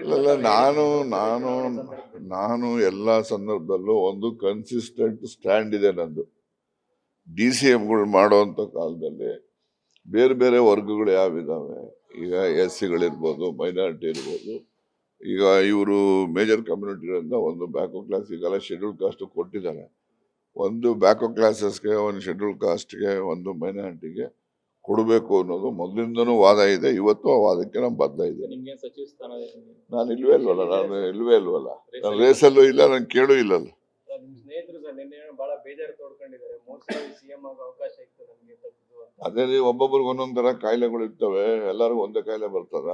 ಇಲ್ಲ ನಾನು ಎಲ್ಲ ಸಂದರ್ಭದಲ್ಲೂ ಒಂದು ಕನ್ಸಿಸ್ಟೆಂಟ್ ಸ್ಟ್ಯಾಂಡ್ ಇದೆ ನಂದು. DCMಗಳು ಮಾಡುವಂತ ಕಾಲದಲ್ಲಿ ಬೇರೆ ಬೇರೆ ವರ್ಗಗಳು ಯಾವಿದಾವೆ, ಈಗ SCಗಳಿರ್ಬೋದು, ಮೈನಾರಿಟಿ ಇರ್ಬೋದು, ಈಗ ಇವರು ಮೇಜರ್ ಕಮ್ಯುನಿಟಿ ಅಂತ ಒಂದು ಬ್ಯಾಕೋ ಕ್ಲಾಸ್, ಈಗೆಲ್ಲ ಶೆಡ್ಯೂಲ್ ಕಾಸ್ಟ್ ಕೊಟ್ಟಿದ್ದಾರೆ. ಒಂದು ಬ್ಯಾಕೋ ಕ್ಲಾಸಸ್ಗೆ, ಒಂದು ಶೆಡ್ಯೂಲ್ ಕಾಸ್ಟ್ಗೆ, ಒಂದು ಮೈನಾರಿಟಿಗೆ ಕೊಡಬೇಕು ಅನ್ನೋದು ಮೊದಲಿಂದನೂ ವಾದ ಇದೆ. ಇವತ್ತು ಆ ವಾದಕ್ಕೆ ನಾನು ಬದ್ಧ ಇದೆ. ನಾನು ಇಲ್ವೇ ಇಲ್ವಲ್ಲ, ನಾನು ರೇಸಲ್ಲೂ ಇಲ್ಲ, ನಾನು ಕೇಳೂ ಇಲ್ಲಲ್ಲ. ಅದೇ ಒಬ್ಬೊಬ್ರಿಗೆ ಒಂದೊಂದ್ ತರ ಕಾಯಿಲೆಗಳು ಇರ್ತವೆ, ಎಲ್ಲರಿಗೂ ಒಂದೇ ಕಾಯಿಲೆ ಬರ್ತದ?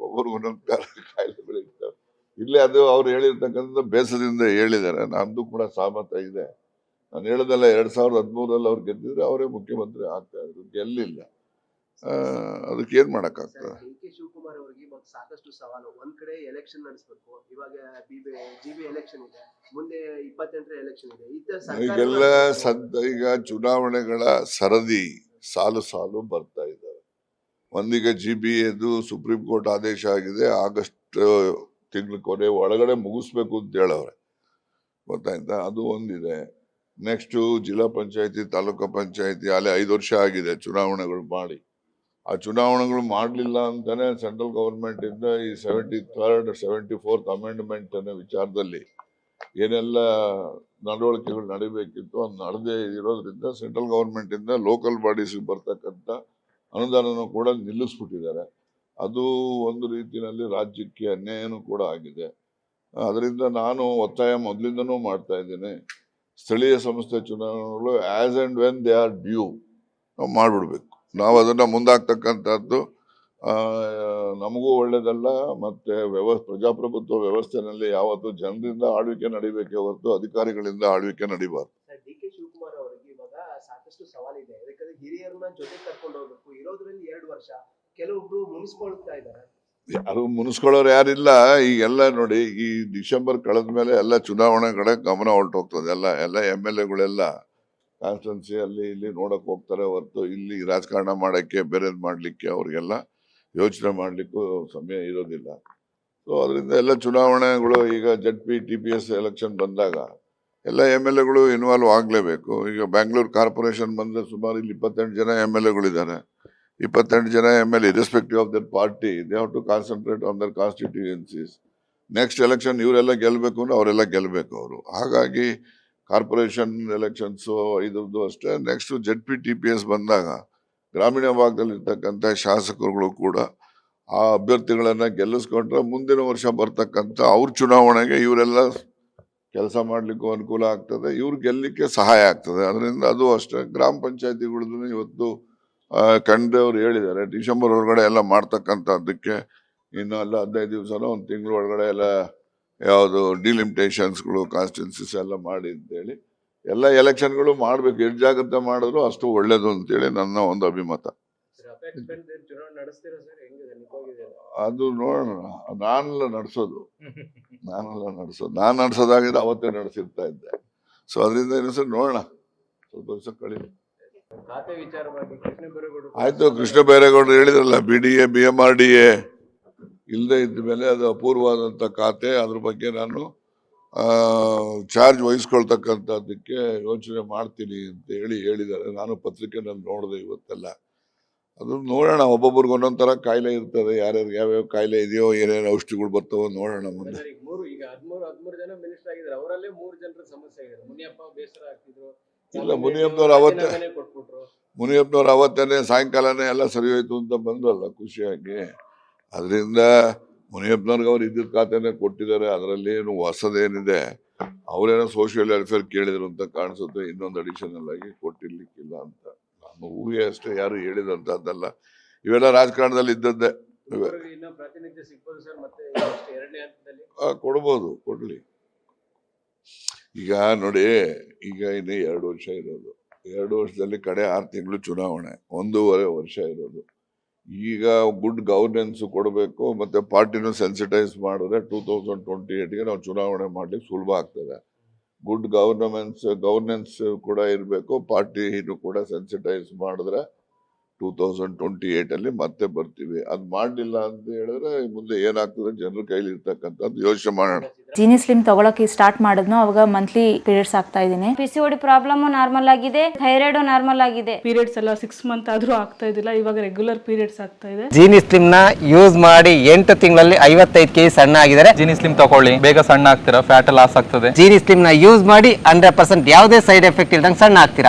ಒಬ್ಬೊಬ್ರಿಗೆ ಒಂದೊಂದ್ ತರ ಕಾಯಿಲೆಗಳು ಇರ್ತವೆ. ಇಲ್ಲೇ ಅದು ಅವ್ರು ಹೇಳಿರ್ತಕ್ಕಂಥ ಬೇಸರದಿಂದ ಹೇಳಿದ್ದಾರೆ, ನಮ್ದು ಕೂಡ ಸಹಮತ ಇದೆ. ನಾನು ಹೇಳೋದಲ್ಲ, 2013 ಅವ್ರು ಗೆದ್ದಿದ್ರೆ ಅವರೇ ಮುಖ್ಯಮಂತ್ರಿ ಆಗ್ತಾ ಇದ್ರು, ಗೆಲ್ಲಿಲ್ಲ. ಅದಕ್ಕೆ ಏನ್ ಮಾಡಕ್ಕಾಗ್ತದೆ? ಶಿವಕುಮಾರ್ ಅವರಿಗೆ ಸಾಕಷ್ಟು ಸವಾಲು. ಒಂದ್ ಕಡೆ ಎಲೆಕ್ಷನ್ ನಡೆಸಬೇಕು, ಇವಾಗ GB ಎಲೆಕ್ಷನ್ ಇದೆ, ಮುಂದೆ 28ರ ಎಲೆಕ್ಷನ್ ಇದೆ. ಈಗೆಲ್ಲ ಈಗ ಚುನಾವಣೆಗಳ ಸರದಿ ಸಾಲು ಬರ್ತಾ ಇದ್ದಾವೆ. ಒಂದೀಗ GB ಸುಪ್ರೀಂ ಕೋರ್ಟ್ ಆದೇಶ ಆಗಿದೆ, ಆಗಸ್ಟ್ ತಿಂಗಳ ಕೊನೆ ಒಳಗಡೆ ಮುಗಿಸ್ಬೇಕು ಅಂತ ಹೇಳವ್ರೆ, ಗೊತ್ತಾಯ್ತಾ? ಅದು ಒಂದಿದೆ. ನೆಕ್ಸ್ಟ್ ಜಿಲ್ಲಾ ಪಂಚಾಯತಿ, ತಾಲೂಕು ಪಂಚಾಯತಿ ಅಲ್ಲಿ 5 ವರ್ಷ ಆಗಿದೆ ಚುನಾವಣೆಗಳು ಮಾಡಿ. ಆ ಚುನಾವಣೆಗಳು ಮಾಡಲಿಲ್ಲ ಅಂತಾನೆ ಸೆಂಟ್ರಲ್ ಗವರ್ಮೆಂಟ್ ಇಂದ ಈ 73rd 74th ಅಮೆಂಡ್ಮೆಂಟ್ ಅನ್ನೋ ವಿಚಾರದಲ್ಲಿ ಏನೆಲ್ಲ ನಡವಳಿಕೆಗಳು ನಡೀಬೇಕಿತ್ತು ಅದು ನಡೆದೇ ಇರೋದ್ರಿಂದ ಸೆಂಟ್ರಲ್ ಗವರ್ಮೆಂಟ್ ಇಂದ ಲೋಕಲ್ ಬಾಡೀಸ್ ಬರ್ತಕ್ಕಂಥ ಅನುದಾನನೂ ಕೂಡ ನಿಲ್ಲಿಸ್ಬಿಟ್ಟಿದ್ದಾರೆ. ಅದು ಒಂದು ರೀತಿಯಲ್ಲಿ ರಾಜ್ಯಕ್ಕೆ ಅನ್ಯಾಯನೂ ಕೂಡ ಆಗಿದೆ. ಅದರಿಂದ ನಾನು ಒತ್ತಾಯ ಮೊದಲಿಂದನೂ ಮಾಡ್ತಾ ಇದ್ದೇನೆ, ಸ್ಥಳೀಯ ಸಂಸ್ಥೆ ಚುನಾವಣೆಗಳು as and when they are due ನಾವು ಮಾಡಿಬಿಡ್ಬೇಕು. ನಾವು ಅದನ್ನ ಮುಂದಾಗ್ತಕ್ಕಂಥದ್ದು ನಮಗೂ ಒಳ್ಳೇದಲ್ಲ. ಮತ್ತೆ ಪ್ರಜಾಪ್ರಭುತ್ವ ವ್ಯವಸ್ಥೆನಲ್ಲಿ ಯಾವತ್ತು ಜನರಿಂದ ಆಳ್ವಿಕೆ ನಡಿಬೇಕೆ ಹೊರತು ಅಧಿಕಾರಿಗಳಿಂದ ಆಳ್ವಿಕೆ ನಡಿಬಾರ್ದು. DK ಶಿವಕುಮಾರ್ ಅವರಿಗೆ ಇವಾಗ ಸಾಕಷ್ಟು ಸವಾಲಿದೆ, ಯಾಕಂದ್ರೆ ಹಿರಿಯರನ್ನ ಜೊತೆ ಕರ್ಕೊಂಡು ಹೋಗ್ಬೇಕು. ಇರೋದ್ರಲ್ಲಿ 2 ವರ್ಷ ಕೆಲವೊಬ್ರು ಮುನಿಸ್ಕೊಳ್ತಾ ಇದ್ದಾರೆ. ಯಾರು ಮುನಿಸ್ಕೊಳ್ಳೋರು ಯಾರಿಲ್ಲ. ಈಗೆಲ್ಲ ನೋಡಿ, ಈ ಡಿಸೆಂಬರ್ ಕಳೆದ ಮೇಲೆ ಎಲ್ಲ ಚುನಾವಣೆ ಕಡೆ ಗಮನ ಹೊರಟೋಗ್ತದೆ. ಎಲ್ಲ MLAಗಳೆಲ್ಲ ಕಾನ್ಸ್ಟಿಟ್ಯೂನ್ಸಿ ಅಲ್ಲಿ ಇಲ್ಲಿ ನೋಡಕ್ ಹೋಗ್ತಾರೆ ಹೊರತು ಇಲ್ಲಿ ರಾಜಕಾರಣ ಮಾಡಕ್ಕೆ, ಬೇರೆದ್ ಮಾಡ್ಲಿಕ್ಕೆ ಅವ್ರಿಗೆಲ್ಲ ಯೋಚನೆ ಮಾಡ್ಲಿಕ್ಕೂ ಸಮಯ ಇರೋದಿಲ್ಲ. ಸೊ ಅದರಿಂದ ಎಲ್ಲ ಚುನಾವಣೆಗಳು ಈಗ ZP TPS ಎಲೆಕ್ಷನ್ ಬಂದಾಗ ಎಲ್ಲ MLAಗಳು ಇನ್ವಾಲ್ವ್ ಆಗ್ಲೇಬೇಕು. ಈಗ ಬ್ಯಾಂಗ್ಳೂರ್ ಕಾರ್ಪೊರೇಷನ್ ಬಂದ್ರೆ ಸುಮಾರು ಇಲ್ಲಿ 28 ಜನ MLAಗಳಿದ್ದಾರೆ. 28 ಜನ MLA irrespective of their party, they have to concentrate on their constituencies. Next election ಇವರೆಲ್ಲ ಗೆಲ್ಬೇಕು ಅಂದ್ರೆ ಅವರೆಲ್ಲ ಗೆಲ್ಬೇಕು ಅವರು. ಹಾಗಾಗಿ ಕಾರ್ಪೊರೇಷನ್ ಎಲೆಕ್ಷನ್ಸು ಇದ್ರದ್ದು ಅಷ್ಟೇ. ನೆಕ್ಸ್ಟ್ ZP TPS ಬಂದಾಗ ಗ್ರಾಮೀಣ ಭಾಗದಲ್ಲಿ ಇರ್ತಕ್ಕಂಥ ಶಾಸಕರುಗಳು ಕೂಡ ಆ ಅಭ್ಯರ್ಥಿಗಳನ್ನ ಗೆಲ್ಲಿಸ್ಕೊಂಡ್ರೆ ಮುಂದಿನ ವರ್ಷ ಬರ್ತಕ್ಕಂಥ ಅವ್ರ ಚುನಾವಣೆಗೆ ಇವರೆಲ್ಲ ಕೆಲಸ ಮಾಡ್ಲಿಕ್ಕೂ ಅನುಕೂಲ ಆಗ್ತದೆ, ಇವ್ರು ಗೆಲ್ಲಲಿಕ್ಕೆ ಸಹಾಯ ಆಗ್ತದೆ. ಅದರಿಂದ ಅದು ಅಷ್ಟೇ. ಗ್ರಾಮ ಪಂಚಾಯತಿಗಳದ್ದು ಇವತ್ತು ಕಂಡವ್ರು ಹೇಳಿದ್ದಾರೆ, ಡಿಸೆಂಬರ್ ಒಳಗಡೆ ಎಲ್ಲ ಮಾಡ್ತಕ್ಕಂಥದ್ದಕ್ಕೆ ಇನ್ನು ಎಲ್ಲ 15 ದಿವಸನೋ 1 ತಿಂಗಳ ಒಳಗಡೆ ಎಲ್ಲ ಯಾವುದು ಡಿಲಿಮಿಟೇಷನ್ಸ್ಗಳು ಕಾನ್ಸ್ಟಿಟ್ಯೂನ್ಸೀಸ್ ಎಲ್ಲ ಮಾಡಿ ಅಂತೇಳಿ ಎಲ್ಲ ಎಲೆಕ್ಷನ್ಗಳು ಮಾಡ್ಬೇಕು. ಎಷ್ಟು ಜಾಗ್ರತೆ ಮಾಡಿದ್ರು ಅಷ್ಟು ಒಳ್ಳೇದು ಅಂತೇಳಿ ನನ್ನ ಒಂದು ಅಭಿಮತ. ಅದು ನೋಡೋಣ, ನಾನೆಲ್ಲ ನಡೆಸೋದು ನಾನು ನಡೆಸೋದಾಗಿದ್ರೆ ಅವತ್ತೇ ನಡೆಸಿರ್ತಾ ಇದ್ದೆ. ಸೊ ಅದರಿಂದ ನೋಡೋಣ, ಸ್ವಲ್ಪ ದಿವಸ ಕಳೀಲಿ. ಆಯ್ತು, ಕೃಷ್ಣ ಬೈರೇಗೌಡರು ಹೇಳಿದ್ರಲ್ಲ, BDA BMRDA ಇಲ್ಲದೆ ಇದ್ದ ಮೇಲೆ ಅದು ಅಪೂರ್ವವಾದಂಥ ಖಾತೆ, ಅದ್ರ ಬಗ್ಗೆ ನಾನು ಚಾರ್ಜ್ ವಹಿಸ್ಕೊಳ್ತಕ್ಕಂಥದ್ದಕ್ಕೆ ಯೋಚನೆ ಮಾಡ್ತೀನಿ ಅಂತ ಹೇಳಿದ್ದಾರೆ. ನಾನು ಪತ್ರಿಕೆನಲ್ಲಿ ನೋಡಿದೆ ಇವತ್ತೆಲ್ಲ. ಅದು ನೋಡೋಣ, ಒಬ್ಬೊಬ್ರಿಗೆ ಒಂದೊಂಥರ ಕಾಯಿಲೆ ಇರ್ತದೆ, ಯಾರ್ಯಾರು ಯಾವ್ಯಾವ ಕಾಯಿಲೆ ಇದೆಯೋ, ಏನೇನು ಔಷಧಿಗಳು ಬರ್ತಾವೋ ನೋಡೋಣ ಮುಂದೆ. ಇಲ್ಲ, ಮುನಿಯಪ್ಪನವ್ರು ಅವತ್ತೇನೆ ಸಾಯಂಕಾಲನೇ ಎಲ್ಲ ಸರಿ ಹೋಯ್ತು ಅಂತ ಬಂದ್ರಲ್ಲ ಖುಷಿಯಾಗಿ. ಅದರಿಂದ ಮುನಿಯಪ್ಪನವ್ರಿಗೆ ಅವ್ರು ಇದ್ದಿದ್ದ ಖಾತೆನೇ ಕೊಟ್ಟಿದ್ದಾರೆ, ಅದರಲ್ಲಿ ಏನು ಹೊಸದೇನಿದೆ. ಅವರೇನೋ ಸೋಷಿಯಲ್ ವೆಲ್ಫೇರ್ ಕೇಳಿದ್ರು ಅಂತ ಕಾಣಿಸುತ್ತೆ, ಇನ್ನೊಂದು ಅಡಿಷನಲ್ ಆಗಿ ಕೊಟ್ಟಿರ್ಲಿಕ್ಕಿಲ್ಲ ಅಂತ ನಾನು ಊಹೆ ಅಷ್ಟೇ, ಯಾರು ಹೇಳಿದಂತದ್ದಲ್ಲ. ಇವೆಲ್ಲ ರಾಜಕಾರಣದಲ್ಲಿ ಇದ್ದದ್ದೇ. ಕೊಡ್ಬೋದು, ಕೊಡ್ಲಿ. ಈಗ ನೋಡಿ, ಈಗ ಇನ್ನು 2 ವರ್ಷ ಇರೋದು, 2 ವರ್ಷದಲ್ಲಿ ಕಡೆ 6 ತಿಂಗಳು ಚುನಾವಣೆ, 1.5 ವರ್ಷ ಇರೋದು. ಈಗ ಗುಡ್ ಗವರ್ನೆನ್ಸ್ ಕೊಡಬೇಕು, ಮತ್ತೆ ಪಾರ್ಟಿನೂ ಸೆನ್ಸಿಟೈಸ್ ಮಾಡಿದ್ರೆ 2028ಗೆ ನಾವು ಚುನಾವಣೆ ಮಾಡ್ಲಿಕ್ಕೆ ಸುಲಭ ಆಗ್ತದೆ. ಗುಡ್ ಗವರ್ನೆನ್ಸ್ ಕೂಡ ಇರಬೇಕು, ಪಾರ್ಟಿನೂ ಕೂಡ ಸೆನ್ಸಿಟೈಸ್ ಮಾಡಿದ್ರೆ 2028 ಅಲ್ಲಿ ಮತ್ತೆ ಬರ್ತೀವಿ. ಅದ್ ಮಾಡ್ಲಿಲ್ಲ ಅಂತ ಹೇಳಿದ್ರೆ ಮುಂದೆ ಏನಾಗ್ತದೆ ಜನರ ಕೈಲಿ ಇರ್ತಕ್ಕಂಥದ್ದು ಯೋಚನೆ ಮಾಡೋಣ. ಜೀನಿ ಸ್ಲಿಮ್ ತಗೊಳಕ್ಕೆ ಸ್ಟಾರ್ಟ್ ಮಾಡಿದ್ನೋ ಅವಾಗ ಮಂತ್ಲಿ ಪೀರಿಯಡ್ಸ್ ಆಗ್ತಾ ಇದೀನಿ. PCOD ಪ್ರಾಬ್ಲಮ್ ನಾರ್ಮಲ್ ಆಗಿದೆ, ಥೈರಾಯ್ಡ್ ನಾರ್ಮಲ್ ಆಗಿದೆ. ಪೀರಿಯಡ್ಸ್ ಎಲ್ಲ 6 ಮಂತ್ ಆದ್ರೂ ಆಗ್ತಾ ಇದ್ದಿಲ್ಲ, ಇವಾಗ ರೆಗ್ಯುಲರ್ ಪೀರಿಯಡ್ಸ್ ಆಗ್ತಾ ಇದೆ. ಜೀನಿ ಸ್ಲಿಮ್ ನ ಯೂಸ್ ಮಾಡಿ 8 ತಿಂಗಳಲ್ಲಿ 55 kg ಸಣ್ಣ ಆಗಿದ್ದಾರೆ. ಜೀನಿ ಸ್ಲಿಮ್ ತಗೊಳ್ಳಿ, ಬೇಗ ಸಣ್ಣ ಆಗ್ತೀರಾ, ಫ್ಯಾಟ್ ಲಾಸ್ ಆಗ್ತದೆ. ಜೀನಿ ಸ್ಲಿಮ್ ನ ಯೂಸ್ ಮಾಡಿ 100% ಯಾವುದೇ ಸೈಡ್ ಎಫೆಕ್ಟ್ ಇಲ್ದಂಗೆ ಸಣ್ಣ ಆಗ್ತೀರಾ.